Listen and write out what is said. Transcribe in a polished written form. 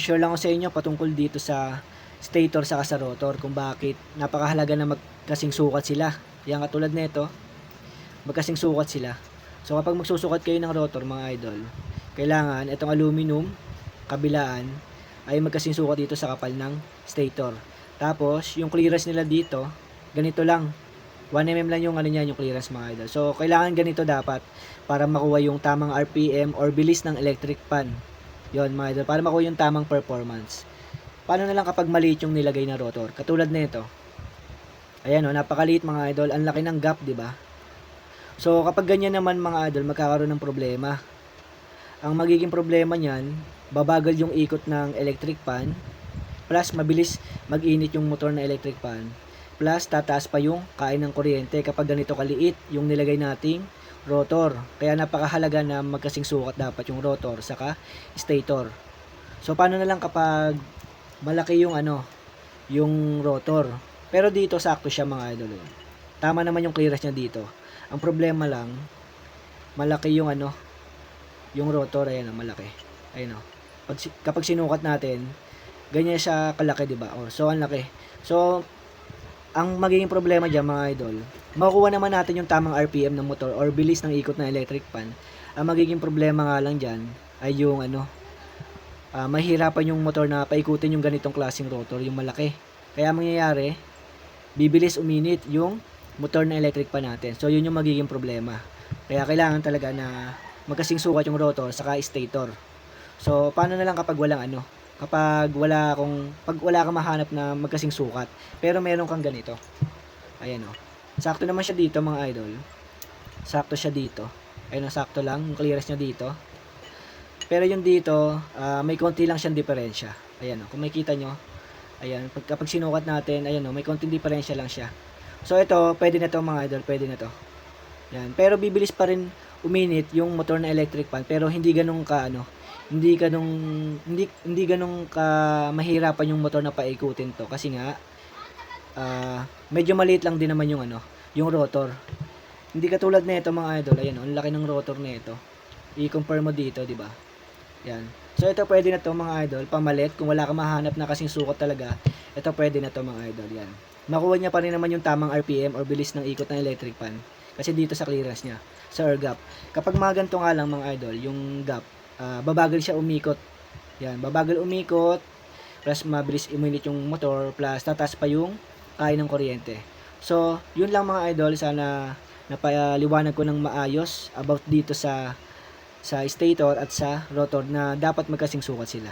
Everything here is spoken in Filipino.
Magsishare lang ako sa inyo patungkol dito sa stator saka sa rotor kung bakit napakahalaga na magkasing sukat sila. Yan katulad nito, magkasing sukat sila. So kapag magsusukat kayo ng rotor mga idol, kailangan itong aluminum kabilaan ay magkasing sukat dito sa kapal ng stator. Tapos yung clearance nila dito, ganito lang. 1 mm lang yung ano niyan, yung clearance mga idol. So kailangan ganito dapat para makuha yung tamang RPM or bilis ng electric fan. Yon mga idol, para makuha yung tamang performance. Paano na lang kapag maliit yung nilagay na rotor? Katulad nito. Ayan o, napakaliit mga idol. Ang laki ng gap, di ba? So kapag ganyan naman mga idol, magkakaroon ng problema. Ang magiging problema niyan, babagal yung ikot ng electric fan, plus mabilis mag-init yung motor na electric fan, plus tataas pa yung kain ng kuryente kapag ganito kaliit yung nilagay nating rotor. Kaya napakahalaga na magkasing sukat dapat yung rotor saka stator. So paano na lang kapag malaki yung yung rotor. Pero dito sakto siya mga idol. Tama naman yung clearance niya dito. Ang problema lang, malaki yung yung rotor, ayan malaki. Ayun kapag sinukat natin, ganyan siya kalaki, di ba? So ang laki. So ang magiging problema diyan mga idol, makukuha naman natin yung tamang RPM ng motor or bilis ng ikot ng electric fan. Ang magiging problema nga lang diyan ay yung mahirapan yung motor na paikutin yung ganitong klaseng rotor, yung malaki. Kaya mangyayari, bibilis uminit yung motor na electric fan natin. So yun yung magiging problema. Kaya kailangan talaga na magkasing sukat yung rotor saka stator. So paano na lang kapag walang kapag pag wala kang mahanap na magkasing sukat, pero meron kang ganito. Ayan sakto naman siya dito mga idol. Sakto siya dito. Ayun sakto lang yung clearance niya dito. Pero yung dito, may konti lang siyang diferensya. Ayan kung makita nyo. Ayan, kapag sinukat natin, ayan may konting diferensya lang siya. So ito, pwede na to mga idol, pwede na to. Yan, pero bibilis pa rin uminit yung motor na electric fan, pero hindi ganun ka hindi ganun ka mahirapan yung motor na paikutin to kasi nga medyo maliit lang din naman yung yung rotor. Hindi katulad nito mga idol, ayan ang laki ng rotor nito. I-compare mo dito, di ba? Yan. So ito pwede na to mga idol, pamalit kung wala kang mahanap na kasing sukat talaga. Ito pwede na to mga idol, yan. Makuha niya pa rin naman yung tamang RPM or bilis ng ikot ng electric fan. Kasi dito sa clearance niya, sa air gap. Kapag mga ganito nga lang mga idol, yung gap, babagal siya umikot. Yan, babagal umikot, plus mabilis uminit yung motor, plus tataas pa yung kain ng kuryente. So, yun lang mga idol, sana napaliwanag ko ng maayos about dito sa stator at sa rotor na dapat magkasing sukat sila.